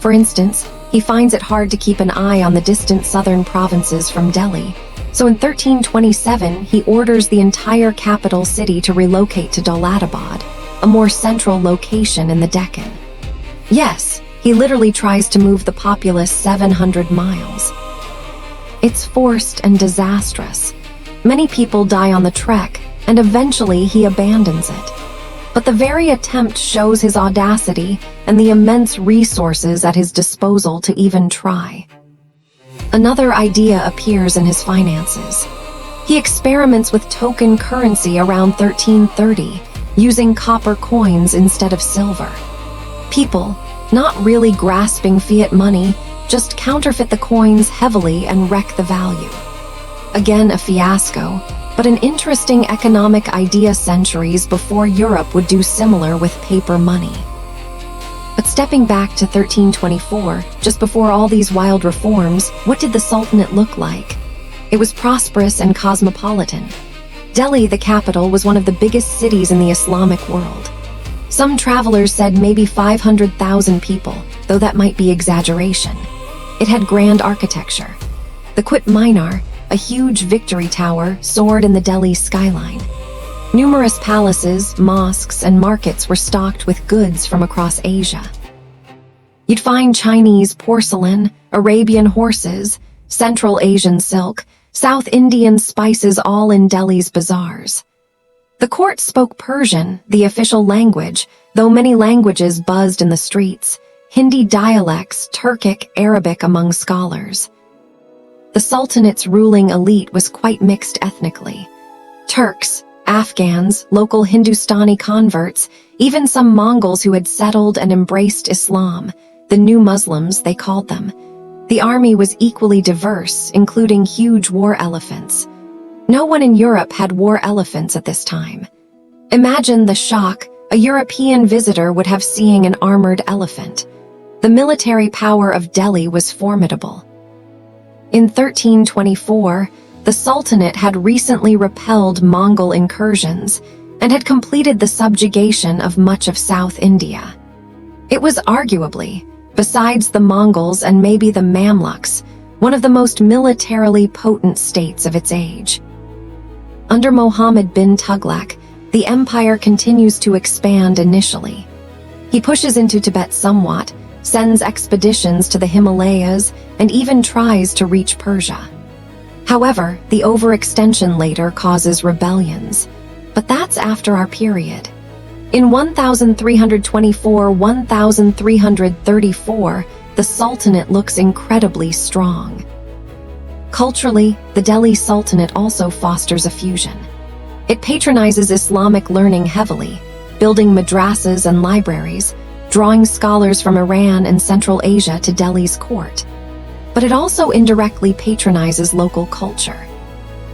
For instance, he finds it hard to keep an eye on the distant southern provinces from Delhi. So in 1327, he orders the entire capital city to relocate to Dowlatabad, a more central location in the Deccan. Yes, he literally tries to move the populace 700 miles. It's forced and disastrous. Many people die on the trek, and eventually he abandons it. But the very attempt shows his audacity and the immense resources at his disposal to even try. Another idea appears in his finances. He experiments with token currency around 1330, using copper coins instead of silver. People, not really grasping fiat money, just counterfeit the coins heavily and wreck the value. Again, a fiasco, but an interesting economic idea centuries before Europe would do similar with paper money. But stepping back to 1324, just before all these wild reforms, what did the Sultanate look like? It was prosperous and cosmopolitan. Delhi, the capital, was one of the biggest cities in the Islamic world. Some travelers said maybe 500,000 people, though that might be exaggeration. It had grand architecture. The Qutb Minar, a huge victory tower, soared in the Delhi skyline. Numerous palaces, mosques, and markets were stocked with goods from across Asia. You'd find Chinese porcelain, Arabian horses, Central Asian silk, South Indian spices all in Delhi's bazaars. The court spoke Persian, the official language, though many languages buzzed in the streets, Hindi dialects, Turkic, Arabic among scholars. The Sultanate's ruling elite was quite mixed ethnically. Turks, Afghans, local Hindustani converts, even some Mongols who had settled and embraced Islam, the new Muslims they called them. The army was equally diverse, including huge war elephants. No one in Europe had war elephants at this time. Imagine the shock a European visitor would have seeing an armored elephant. The military power of Delhi was formidable. In 1324, the Sultanate had recently repelled Mongol incursions and had completed the subjugation of much of South India. It was arguably, besides the Mongols and maybe the Mamluks, one of the most militarily potent states of its age. Under Muhammad bin Tughlaq, the empire continues to expand initially. He pushes into Tibet somewhat, sends expeditions to the Himalayas, and even tries to reach Persia. However, the overextension later causes rebellions, but that's after our period. In 1324-1334, the Sultanate looks incredibly strong. Culturally, the Delhi Sultanate also fosters a fusion. It patronizes Islamic learning heavily, building madrasas and libraries, drawing scholars from Iran and Central Asia to Delhi's court. But it also indirectly patronizes local culture.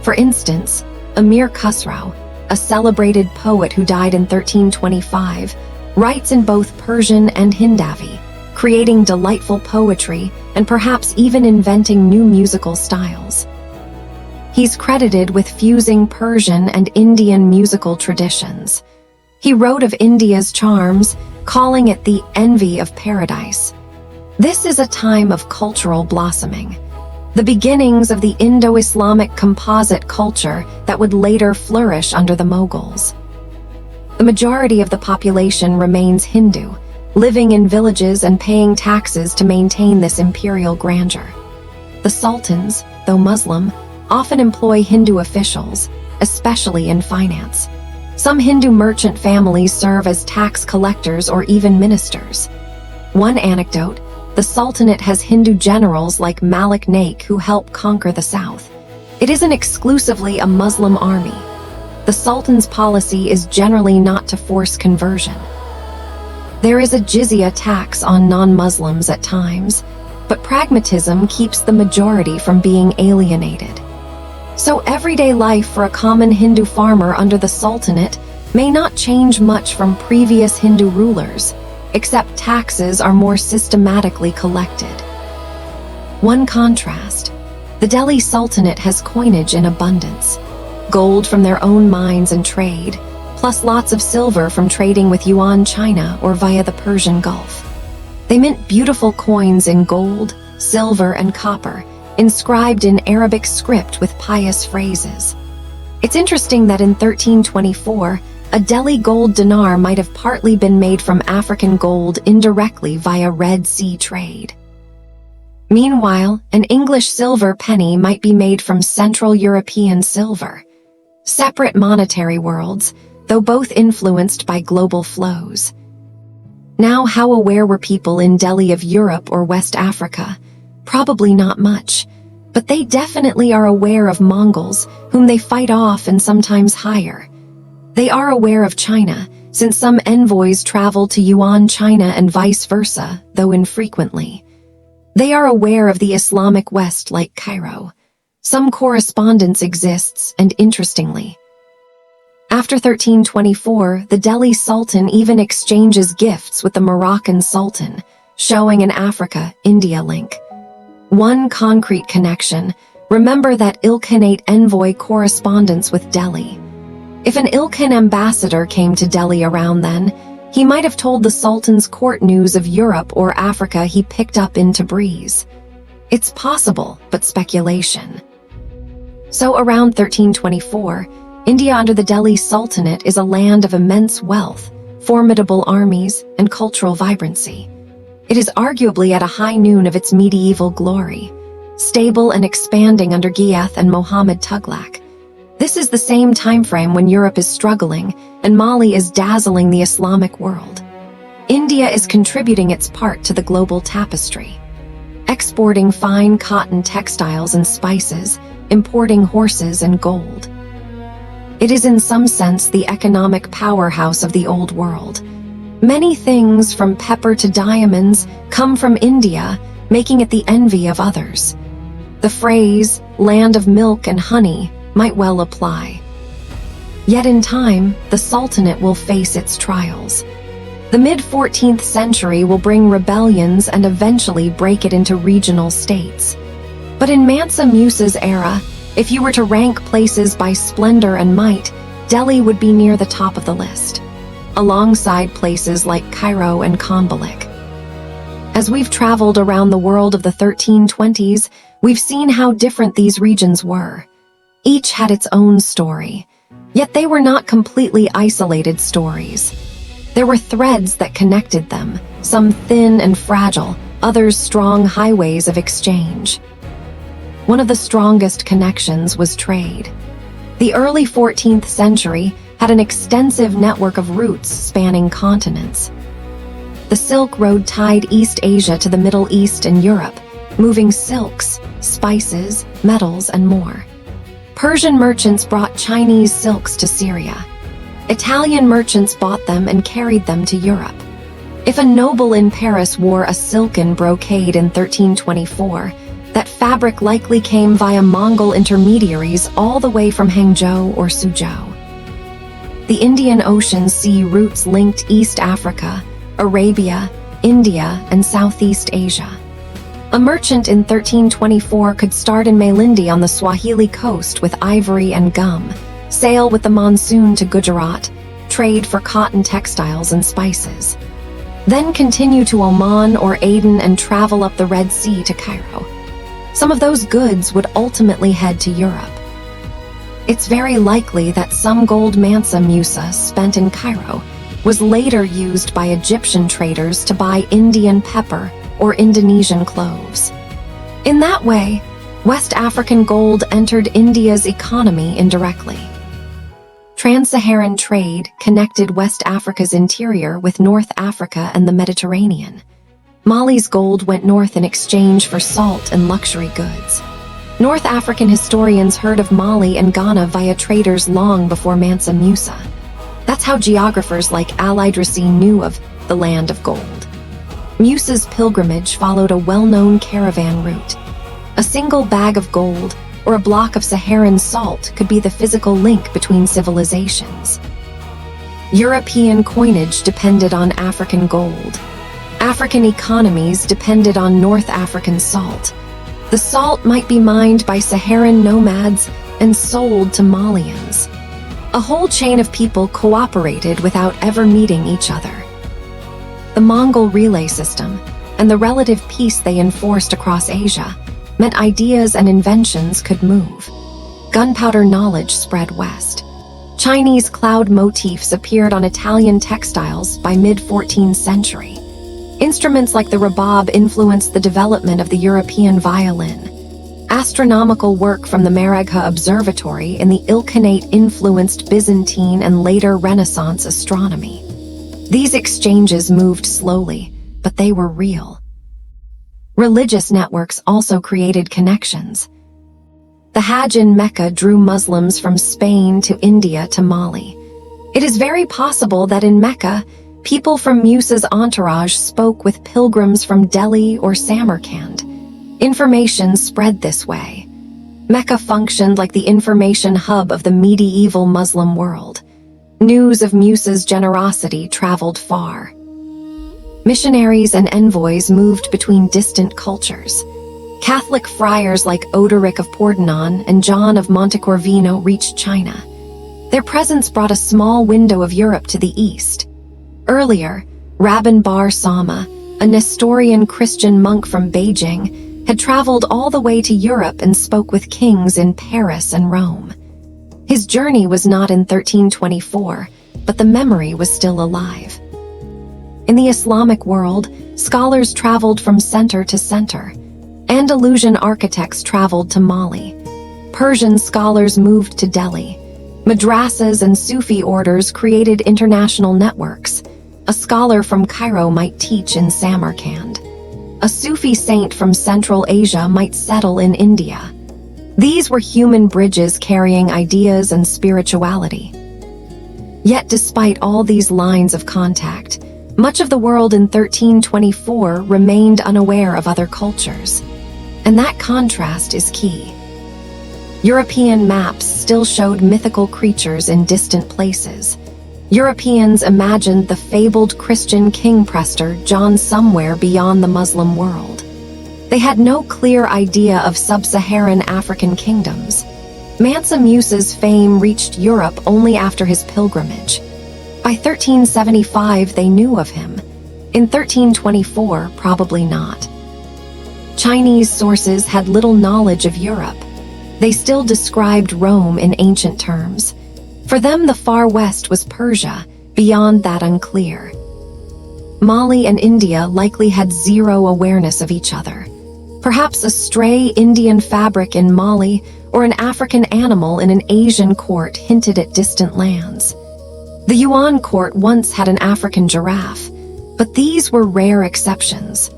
For instance, Amir Khusrau, a celebrated poet who died in 1325, writes in both Persian and Hindavi, creating delightful poetry and perhaps even inventing new musical styles. He's credited with fusing Persian and Indian musical traditions. He wrote of India's charms, calling it the envy of paradise. This is a time of cultural blossoming, the beginnings of the Indo-Islamic composite culture that would later flourish under the Mongols. The majority of the population remains Hindu, living in villages and paying taxes to maintain this imperial grandeur. The sultans, though Muslim, often employ Hindu officials, especially in finance. Some Hindu merchant families serve as tax collectors or even ministers. One anecdote: the Sultanate has Hindu generals like Malik Naik who help conquer the south. It isn't exclusively a Muslim army. The Sultan's policy is generally not to force conversion. There is a jizya tax on non-Muslims at times, but pragmatism keeps the majority from being alienated. So everyday life for a common Hindu farmer under the Sultanate may not change much from previous Hindu rulers, except taxes are more systematically collected. One contrast: the Delhi Sultanate has coinage in abundance, gold from their own mines and trade, plus lots of silver from trading with Yuan China or via the Persian Gulf. They mint beautiful coins in gold, silver, and copper, inscribed in Arabic script with pious phrases. It's interesting that in 1324, a Delhi gold dinar might have partly been made from African gold indirectly via Red Sea trade. Meanwhile, an English silver penny might be made from Central European silver. Separate monetary worlds, though both influenced by global flows. Now, how aware were people in Delhi of Europe or West Africa? Probably not much, but they definitely are aware of Mongols, whom they fight off and sometimes hire. They are aware of China, since some envoys travel to Yuan China and vice versa, though infrequently. They are aware of the Islamic West like Cairo. Some correspondence exists, and interestingly, after 1324, the Delhi Sultan even exchanges gifts with the Moroccan Sultan, showing an Africa-India link. One concrete connection, remember that Ilkhanate envoy correspondence with Delhi. If an Ilkhan ambassador came to Delhi around then, he might have told the Sultan's court news of Europe or Africa he picked up in Tabriz. It's possible, but speculation. So around 1324, India under the Delhi Sultanate is a land of immense wealth, formidable armies, and cultural vibrancy. It is arguably at a high noon of its medieval glory, stable and expanding under Ghiyath and Muhammad Tughlaq. This is the same timeframe when Europe is struggling and Mali is dazzling the Islamic world. India is contributing its part to the global tapestry, exporting fine cotton textiles and spices, importing horses and gold. It is in some sense the economic powerhouse of the old world. Many things, from pepper to diamonds, come from India, making it the envy of others. The phrase, land of milk and honey, might well apply. Yet in time, the Sultanate will face its trials. The mid-14th century will bring rebellions and eventually break it into regional states. But in Mansa Musa's era, if you were to rank places by splendor and might, Delhi would be near the top of the list, alongside places like Cairo and Kublai. As we've traveled around the world of the 1320s, we've seen how different these regions were. Each had its own story, yet they were not completely isolated stories. There were threads that connected them, some thin and fragile, others strong highways of exchange. One of the strongest connections was trade. The early 14th century had an extensive network of routes spanning continents. The Silk Road tied East Asia to the Middle East and Europe, moving silks, spices, metals, and more. Persian merchants brought Chinese silks to Syria. Italian merchants bought them and carried them to Europe. If a noble in Paris wore a silken brocade in 1324, that fabric likely came via Mongol intermediaries all the way from Hangzhou or Suzhou. The Indian Ocean sea routes linked East Africa, Arabia, India, and Southeast Asia. A merchant in 1324 could start in Malindi on the Swahili coast with ivory and gum, sail with the monsoon to Gujarat, trade for cotton textiles and spices, then continue to Oman or Aden and travel up the Red Sea to Cairo. Some of those goods would ultimately head to Europe. It's very likely that some gold Mansa Musa spent in Cairo was later used by Egyptian traders to buy Indian pepper or Indonesian cloves. In that way, West African gold entered India's economy indirectly. Trans-Saharan trade connected West Africa's interior with North Africa and the Mediterranean. Mali's gold went north in exchange for salt and luxury goods. North African historians heard of Mali and Ghana via traders long before Mansa Musa. That's how geographers like Al-Idrisi knew of the land of gold. Musa's pilgrimage followed a well-known caravan route. A single bag of gold or a block of Saharan salt could be the physical link between civilizations. European coinage depended on African gold. African economies depended on North African salt. The salt might be mined by Saharan nomads and sold to Malians. A whole chain of people cooperated without ever meeting each other. The Mongol relay system, and the relative peace they enforced across Asia meant ideas and inventions could move. Gunpowder knowledge spread west. Chinese cloud motifs appeared on Italian textiles by mid-14th century. Instruments like the rebab influenced the development of the European violin. Astronomical work from the Maragha Observatory in the Ilkhanate influenced Byzantine and later Renaissance astronomy. These exchanges moved slowly, but they were real. Religious networks also created connections. The Hajj in Mecca drew Muslims from Spain to India to Mali. It is very possible that in Mecca, people from Musa's entourage spoke with pilgrims from Delhi or Samarkand. Information spread this way. Mecca functioned like the information hub of the medieval Muslim world. News of Musa's generosity traveled far. Missionaries and envoys moved between distant cultures. Catholic friars like Odoric of Pordenone and John of Montecorvino reached China. Their presence brought a small window of Europe to the east. Earlier, Rabban Bar Sama, a Nestorian Christian monk from Beijing, had traveled all the way to Europe and spoke with kings in Paris and Rome. His journey was not in 1324, but the memory was still alive. In the Islamic world, scholars traveled from center to center. Andalusian architects traveled to Mali. Persian scholars moved to Delhi. Madrasas and Sufi orders created international networks. A scholar from Cairo might teach in Samarkand. A Sufi saint from Central Asia might settle in India. These were human bridges carrying ideas and spirituality. Yet despite all these lines of contact, much of the world in 1324 remained unaware of other cultures. And that contrast is key. European maps still showed mythical creatures in distant places. Europeans imagined the fabled Christian king Prester John somewhere beyond the Muslim world. They had no clear idea of sub-Saharan African kingdoms. Mansa Musa's fame reached Europe only after his pilgrimage. By 1375, they knew of him. In 1324, probably not. Chinese sources had little knowledge of Europe. They still described Rome in ancient terms. For them, the far west was Persia, beyond that unclear. Mali and India likely had zero awareness of each other. Perhaps a stray Indian fabric in Mali or an African animal in an Asian court hinted at distant lands. The Yuan court once had an African giraffe, but these were rare exceptions.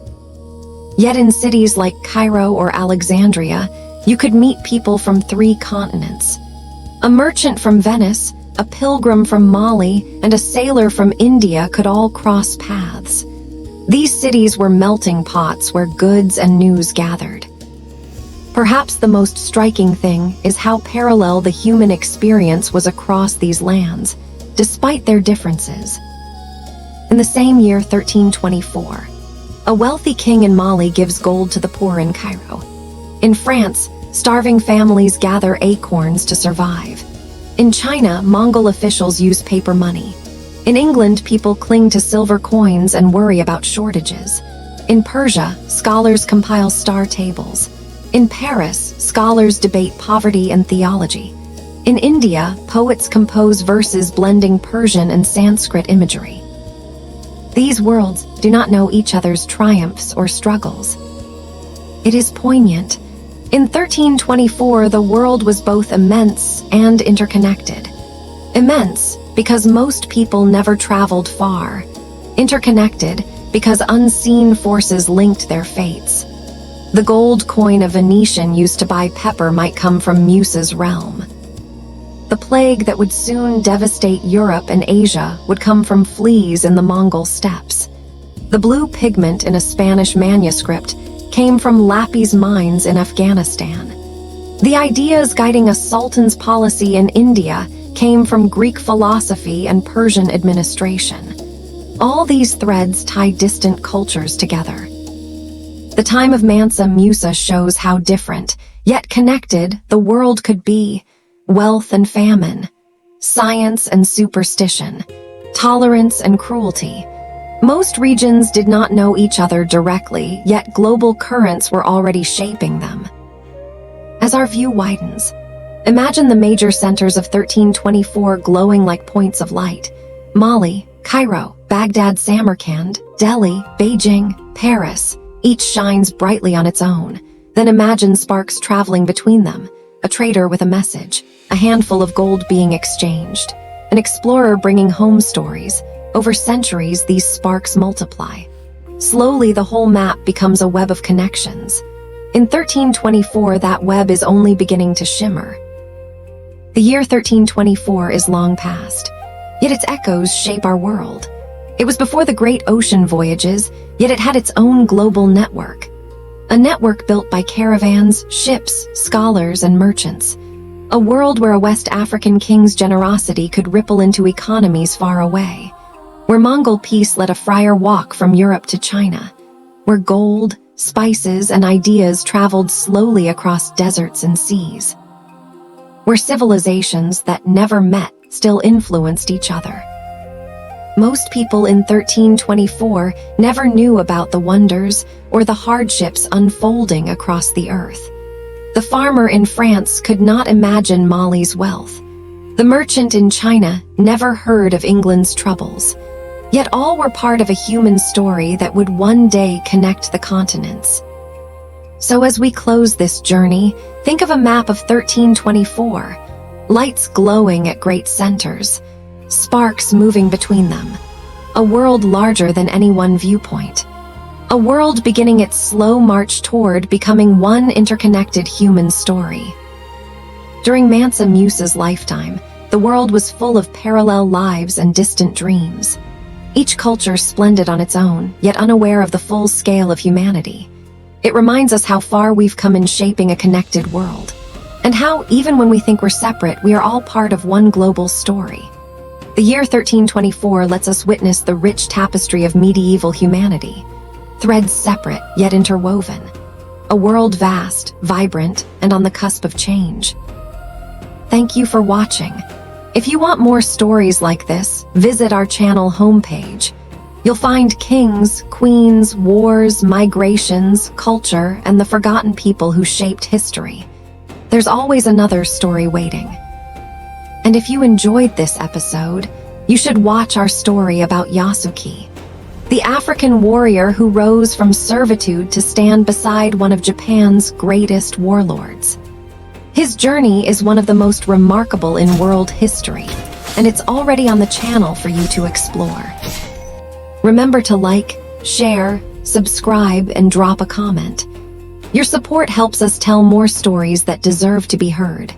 Yet in cities like Cairo or Alexandria, you could meet people from 3 continents. A merchant from Venice, a pilgrim from Mali, and a sailor from India could all cross paths. These cities were melting pots where goods and news gathered. Perhaps the most striking thing is how parallel the human experience was across these lands, despite their differences. In the same year, 1324, a wealthy king in Mali gives gold to the poor in Cairo. In France, starving families gather acorns to survive. In China, Mongol officials use paper money. In England, people cling to silver coins and worry about shortages. In Persia, scholars compile star tables. In Paris, scholars debate poverty and theology. In India, poets compose verses blending Persian and Sanskrit imagery. These worlds do not know each other's triumphs or struggles. It is poignant. In 1324, the world was both immense and interconnected. Immense, because most people never traveled far. Interconnected, because unseen forces linked their fates. The gold coin a Venetian used to buy pepper might come from Musa's realm. The plague that would soon devastate Europe and Asia would come from fleas in the Mongol steppes. The blue pigment in a Spanish manuscript came from Lapi's mines in Afghanistan. The ideas guiding a sultan's policy in India came from Greek philosophy and Persian administration. All these threads tie distant cultures together. The time of Mansa Musa shows how different, yet connected, the world could be. Wealth and famine, science and superstition, tolerance and cruelty. Most regions did not know each other directly, yet global currents were already shaping them. As our view widens, imagine the major centers of 1324 glowing like points of light. Mali, Cairo, Baghdad, Samarkand, Delhi, Beijing, Paris, each shines brightly on its own. Then imagine sparks traveling between them, a trader with a message, a handful of gold being exchanged, an explorer bringing home stories. Over centuries, these sparks multiply. Slowly, the whole map becomes a web of connections. In 1324, that web is only beginning to shimmer. The year 1324 is long past, yet its echoes shape our world. It was before the great ocean voyages, yet it had its own global network. A network built by caravans, ships, scholars, and merchants. A world where a West African king's generosity could ripple into economies far away. Where Mongol peace let a friar walk from Europe to China. Where gold, spices, and ideas traveled slowly across deserts and seas. Where civilizations that never met still influenced each other. Most people in 1324 never knew about the wonders or the hardships unfolding across the earth. The farmer in France could not imagine Mali's wealth. The merchant in China never heard of England's troubles. Yet all were part of a human story that would one day connect the continents. So as we close this journey, think of a map of 1324, lights glowing at great centers, sparks moving between them, a world larger than any one viewpoint, a world beginning its slow march toward becoming one interconnected human story. During Mansa Musa's lifetime, the world was full of parallel lives and distant dreams. Each culture splendid on its own, yet unaware of the full scale of humanity. It reminds us how far we've come in shaping a connected world, and how, even when we think we're separate, we are all part of one global story. The year 1324 lets us witness the rich tapestry of medieval humanity, threads separate yet interwoven, a world vast, vibrant, and on the cusp of change. Thank you for watching. If you want more stories like this, visit our channel homepage. You'll find kings, queens, wars, migrations, culture, and the forgotten people who shaped history. There's always another story waiting. And if you enjoyed this episode, you should watch our story about Yasuke, the African warrior who rose from servitude to stand beside one of Japan's greatest warlords. His journey is one of the most remarkable in world history, and it's already on the channel for you to explore. Remember to like, share, subscribe, and drop a comment. Your support helps us tell more stories that deserve to be heard.